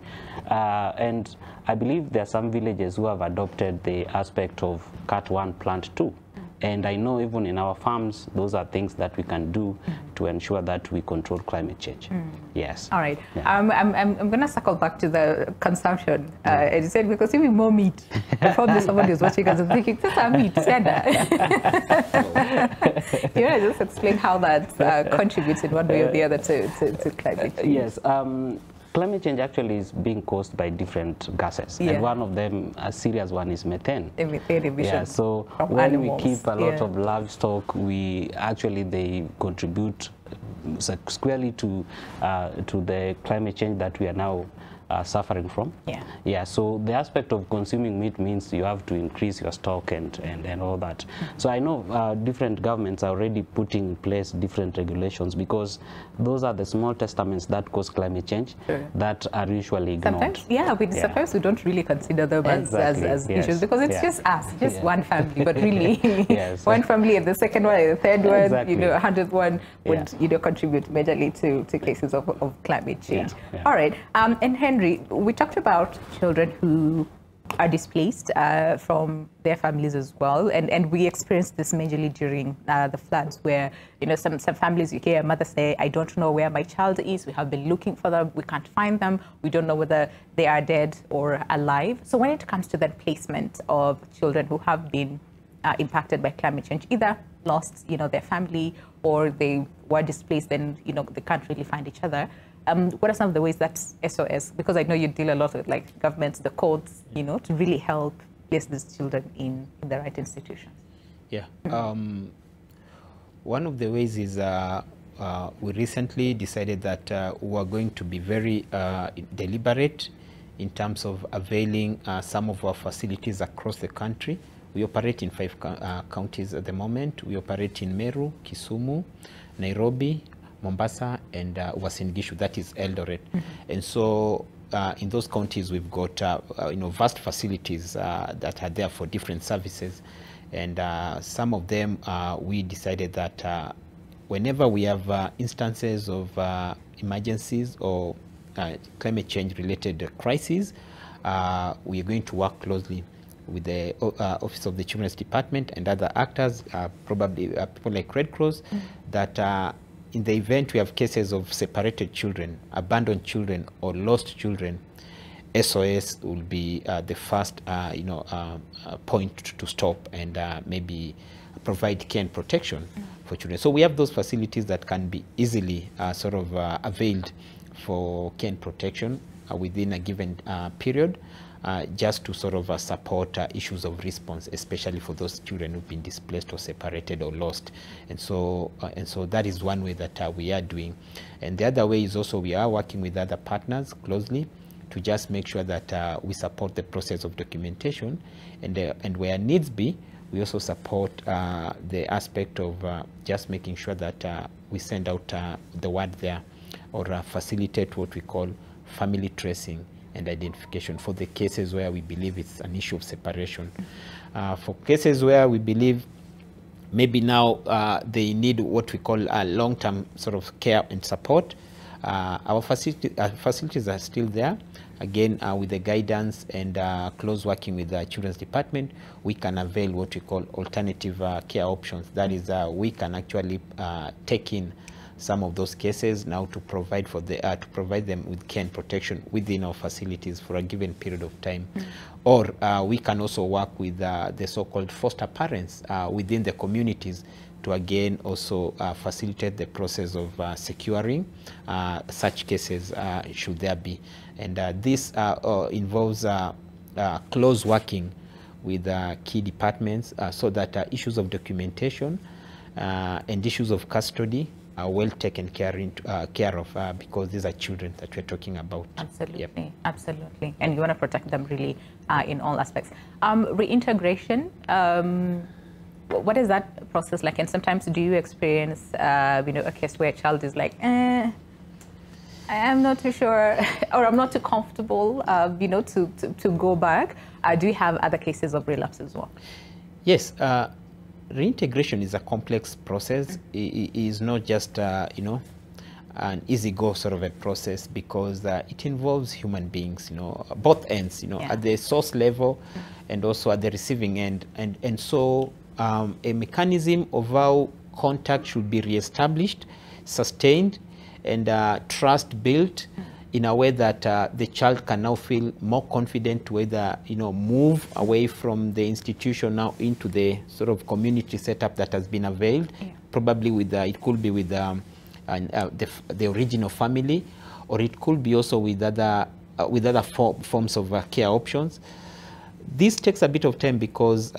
C: And I believe there are some villages who have adopted the aspect of cut one, plant two. And I know even in our farms, those are things that we can do to ensure that we control climate change. Yes.
A: All right. Yeah. I'm going to circle back to the consumption. As you said, because even more meat. Probably somebody is watching us and thinking, this is meat. You know, just explain how that contributes in one way or the other to climate change.
C: Yes. Climate change actually is being caused by different gases, and one of them, a serious one, is methane.
A: Methane emissions.
C: Yeah, so when animals. We keep a lot of livestock, they contribute squarely to the climate change that we are now suffering from.
A: Yeah.
C: Yeah. So the aspect of consuming meat means you have to increase your stock and all that. So I know different governments are already putting in place different regulations, because those are the small testaments that cause climate change that are usually ignored.
A: Sometimes we don't really consider them as issues, because it's just us, just one family, but really one family and the second one and the third one, 100th one would contribute majorly to cases of climate change. All right, and Henry, we talked about children who are displaced from their families as well, and we experienced this majorly during the floods, where some families, you hear a mother say, I don't know where my child is, we have been looking for them, we can't find them, we don't know whether they are dead or alive. So when it comes to the placement of children who have been impacted by climate change, either lost their family, or they were displaced and they can't really find each other, what are some of the ways that SOS, because I know you deal a lot with governments, the courts, to really help place these children in the right institutions?
B: Yeah. One of the ways is we recently decided that we are going to be very deliberate in terms of availing some of our facilities across the country. We operate in 5 counties at the moment. We operate in Meru, Kisumu, Nairobi, Mombasa, and Uasin Gishu, that is Eldoret. And so in those counties, we've got vast facilities that are there for different services. And some of them, we decided that whenever we have instances of emergencies or climate change related crises, we are going to work closely with the Office of the Children's Department and other actors, probably people like Red Cross, that in the event we have cases of separated children, abandoned children, or lost children, SOS will be the first point to stop and maybe provide care and protection for children. So we have those facilities that can be easily availed for care and protection within a given period, just to support issues of response, especially for those children who've been displaced or separated or lost. And so that is one way that we are doing. And the other way is also we are working with other partners closely to just make sure that we support the process of documentation, and where needs be, we also support the aspect of just making sure that we send out the word there, or facilitate what we call family tracing and identification for the cases where we believe it's an issue of separation. For cases where we believe maybe now they need what we call a long-term care and support, our facilities are still there. Again, with the guidance and close working with the Children's Department, we can avail what we call alternative care options. That is, we can actually take in some of those cases now to provide for the to provide them with care and protection within our facilities for a given period of time. Or we can also work with the so-called foster parents within the communities to again also facilitate the process of securing such cases should there be. And this involves close working with key departments so that issues of documentation and issues of custody are well taken care of, because these are children that we're talking about.
A: Absolutely, absolutely. And you want to protect them really in all aspects. Reintegration, what is that process like? And sometimes do you experience, a case where a child is like, I'm not too sure, or I'm not too comfortable, to go back? Do you have other cases of relapse as well?
B: Yes. Reintegration is a complex process. It is not just, an easy go of a process, because it involves human beings, both ends, at the source level and also at the receiving end. And so a mechanism of how contact should be reestablished, sustained, and trust built in a way that the child can now feel more confident to either move away from the institution now into the community setup that has been availed, probably with it could be with the original family, or it could be also with other forms of care options. This takes a bit of time because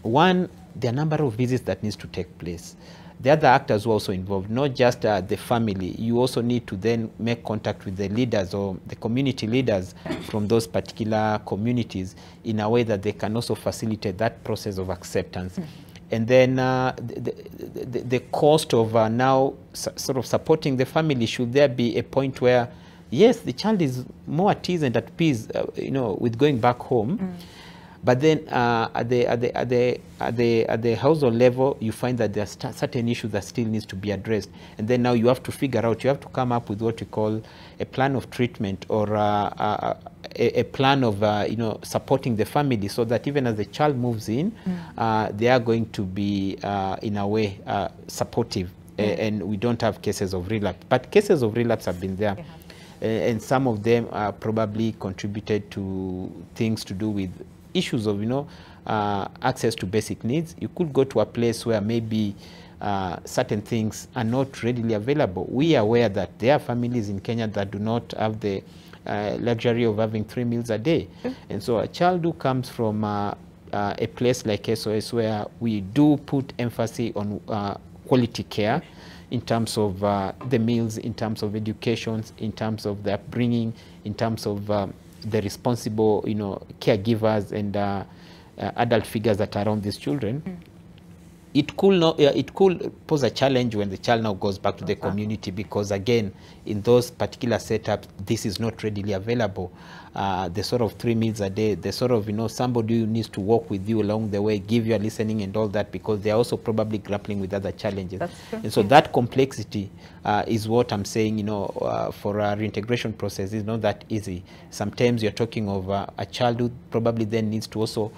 B: one, there are a number of visits that needs to take place. The other actors were also involved, not just the family. You also need to then make contact with the leaders or the community leaders from those particular communities in a way that they can also facilitate that process of acceptance. And then the cost of now sort of supporting the family, should there be a point where, yes, the child is more at ease and at peace, you know, with going back home. But then at the household level, you find that there are certain issues that still needs to be addressed. And then now you have to figure out, you have to come up with what we call a plan of treatment, or a plan of, you know, supporting the family, so that even as the child moves in, they are going to be, in a way, supportive. And we don't have cases of relapse. But cases of relapse have been there. And some of them are probably contributed to things to do with issues of, you know, access to basic needs. You could go to a place where maybe certain things are not readily available. We are aware that there are families in Kenya that do not have the luxury of having 3 meals a day. And so a child who comes from a place like SOS, where we do put emphasis on quality care in terms of the meals, in terms of education, in terms of the upbringing, in terms of the responsible, you know, caregivers and adult figures that are around these children, it could pose a challenge when the child now goes back to the community, because again, in those particular setups, this is not readily available. The sort of 3 meals a day, the sort of, you know, somebody who needs to walk with you along the way, give you a listening and all that, because they are also probably grappling with other challenges. And so that complexity is what I'm saying, you know, for a reintegration process is not that easy. Sometimes you're talking of a child who probably then needs to also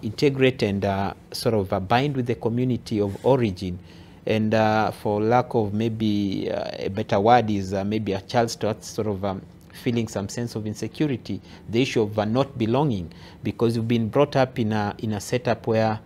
B: integrate and sort of bind with the community of origin. And for lack of maybe a better word is maybe a child starts sort of feeling some sense of insecurity, the issue of not belonging, because you've been brought up in a setup where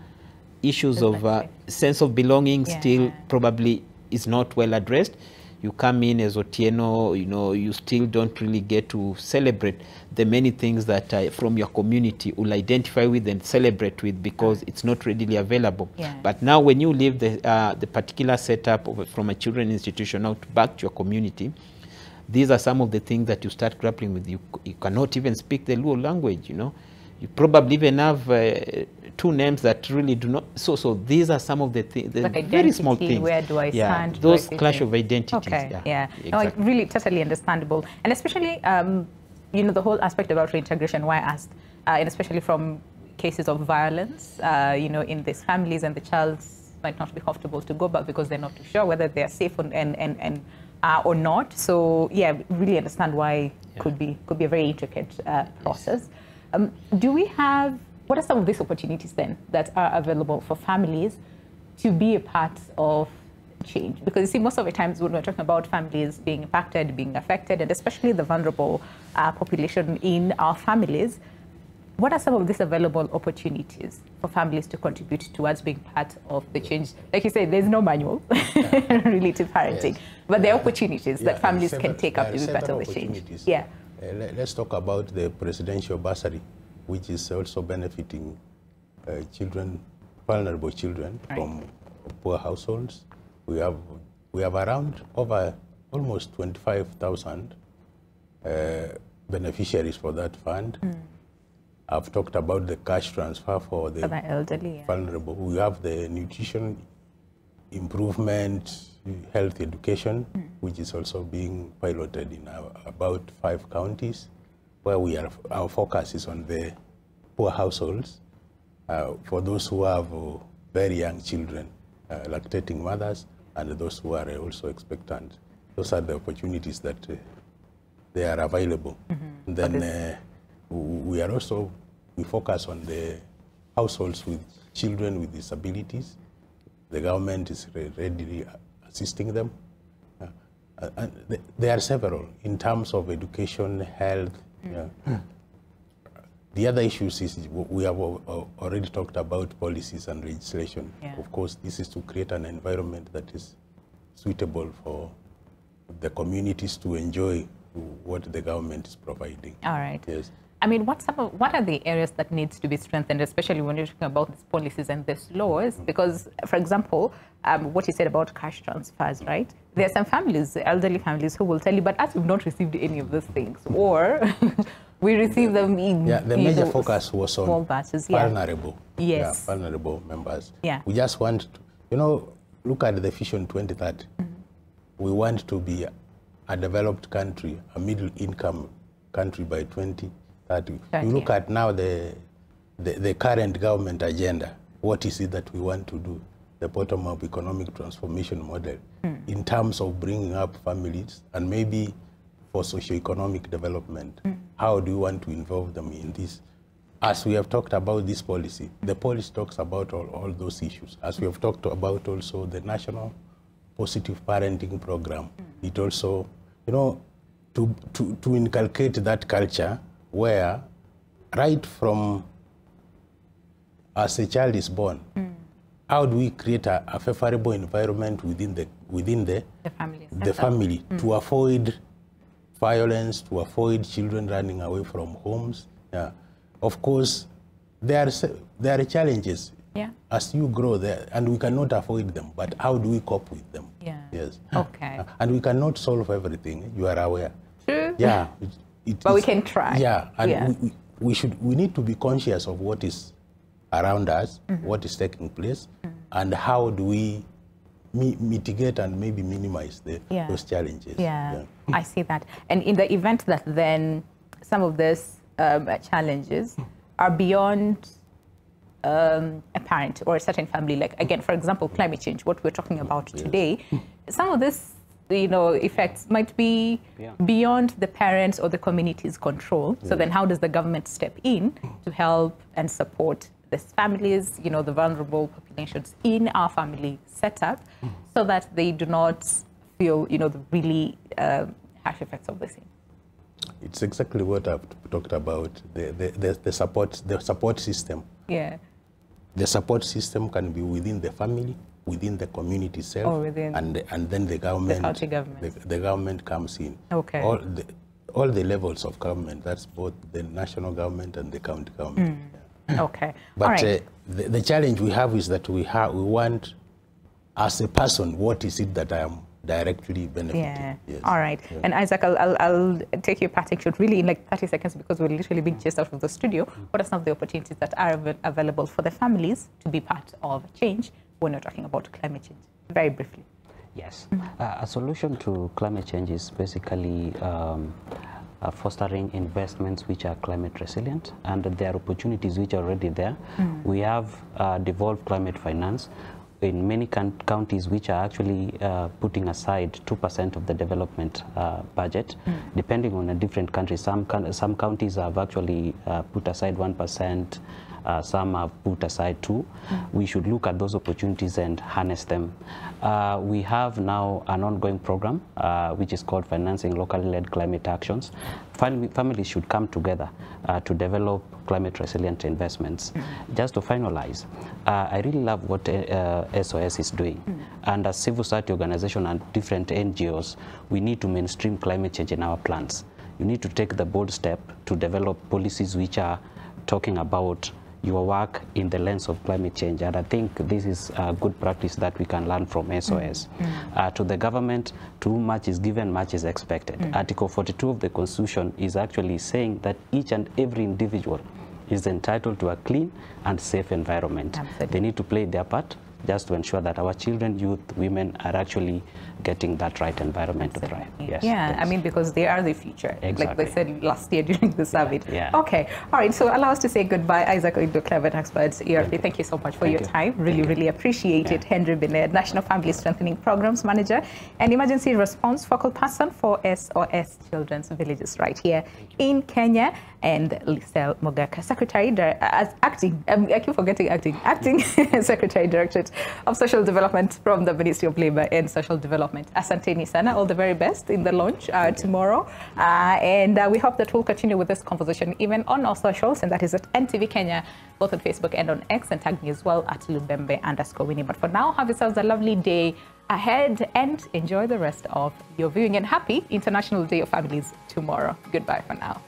B: issues of sense of belonging still probably is not well addressed. You come in as Otieno, you know, you still don't really get to celebrate the many things that from your community will identify with and celebrate with, because it's not readily available. But now when you leave the particular setup from a children's institution out back to your community, these are some of the things that you start grappling with. You cannot even speak the Luo language, you know. You probably even have 2 names that really do not. So these are some of the things, like very small things.
A: Where do I stand?
B: Those clash of identities.
A: Exactly. No, like really totally understandable. And especially, you know, the whole aspect about reintegration, why I asked, and especially from cases of violence, you know, in these families, and the child might not be comfortable to go back because they're not too sure whether they're safe or not. So yeah, really understand why could be a very intricate process. Do we have, what are some of these opportunities then that are available for families to be a part of change? Because you see, most of the times when we're talking about families being impacted, being affected, and especially the vulnerable population in our families, what are some of these available opportunities for families to contribute towards being part of the change? Like you said, there's no manual really to parenting, but there are opportunities that families can take up to be part of the change.
D: Let's talk about the presidential bursary, which is also benefiting children, vulnerable children from poor households. We have around over almost 25,000 beneficiaries for that fund. I've talked about the cash transfer for the elderly, vulnerable. We have the nutrition improvement, health education, which is also being piloted in about 5 counties, where our focus is on the poor households, for those who have very young children, lactating mothers, and those who are also expectant. Those are the opportunities that they are available. And then we focus on the households with children with disabilities. The government is readily assisting them. And there are several in terms of education, health. The other issues is we have already talked about policies and legislation. Of course, this is to create an environment that is suitable for the communities to enjoy what the government is providing.
A: All right.
D: Yes.
A: I mean, what are the areas that needs to be strengthened, especially when you're talking about these policies and these laws? Because, for example, what you said about cash transfers, right? There are some families, elderly families, who will tell you, but us, we've not received any of those things. Or we receive them in
D: the major focus was on
A: small batches,
D: vulnerable,
A: yes,
D: vulnerable members.
A: Yeah.
D: We just want to, look at the Vision 2030. We want to be a developed country, a middle-income country by 2030. You look at now the current government agenda. What is it that we want to do? The bottom-up economic transformation model in terms of bringing up families and maybe for socio-economic development. How do you want to involve them in this? As we have talked about this policy, the policy talks about all those issues. As we have talked about also the National Positive Parenting Program, it also, to inculcate that culture where right from as a child is born, how do we create a favorable environment within the family to avoid violence, to avoid children running away from homes? Yeah. Of course, there are challenges as you grow there, and we cannot avoid them. But how do we cope with them?
A: Yeah.
D: Yes.
A: Okay.
D: And we cannot solve everything. You are aware.
A: True.
D: Yeah.
A: But we can try.
D: Yeah. And we need to be conscious of what is around us, what is taking place, and how do we mitigate and maybe minimize those challenges.
A: Yeah. I see that. And in the event that then some of these challenges are beyond a parent or a certain family, like, again, for example, climate change, what we're talking about today, some of this, effects might be beyond the parents or the community's control. So then how does the government step in to help and support these families, the vulnerable populations in our family setup, so that they do not feel, the really harsh effects of this thing?
D: It's exactly what I've talked about, the support system.
A: Yeah.
D: The support system can be within the family, within the community itself,
A: or within
D: and then the government.
A: The county government.
D: The government comes in.
A: Okay.
D: All the levels of government, that's both the national government and the county government.
A: Okay.
D: But
A: all right.
D: The challenge we have is that we want, as a person, what is it that I am directly benefiting?
A: Yeah.
D: Yes.
A: All right. Yeah. And Isaac, I'll take your parting shot really in like 30 seconds because we're literally being chased out of the studio. What are some of the opportunities that are available for the families to be part of change when we're talking about climate change? Very briefly.
C: Yes. A solution to climate change is basically fostering investments which are climate resilient, and there are opportunities which are already there. We have devolved climate finance in many counties which are actually putting aside 2% of the development budget, depending on a different country. Some counties have actually put aside 1%, some have put aside 2%. We should look at those opportunities and harness them. We have now an ongoing program which is called Financing Locally Led Climate Actions. Families should come together to develop climate resilient investments. Just to finalize, I really love what SOS is doing. And as civil society organization and different NGOs, we need to mainstream climate change in our plans. You need to take the bold step to develop policies which are talking about your work in the lens of climate change. And I think this is a good practice that we can learn from SOS. To the government, too much is given, much is expected. Article 42 of the Constitution is actually saying that each and every individual is entitled to a clean and safe environment.
A: Absolutely.
C: They need to play their part just to ensure that our children, youth, women are actually getting that right environment to thrive. Yes,
A: yeah, I mean, because they are the future,
C: exactly.
A: Like they said last year during the summit.
C: Yeah.
A: Okay, all right, so allow us to say goodbye. Isaac Oindo, Climate Expert, ERP, thank you so much for your time. Really appreciate it. Henry Binet, National Family Strengthening Programs Manager and Emergency Response Focal Person for SOS Children's Villages right here in Kenya. And Lisel Mogaka, Secretary, acting Secretary Directorate of Social Development from the Ministry of Labour and Social Development. Asanteni sana, all the very best in the launch tomorrow. And we hope that we'll continue with this conversation even on our socials, and that is at NTV Kenya, both on Facebook and on X, and tag me as well at Lubembe_Winnie. But for now, have yourselves a lovely day ahead and enjoy the rest of your viewing, and happy International Day of Families tomorrow. Goodbye for now.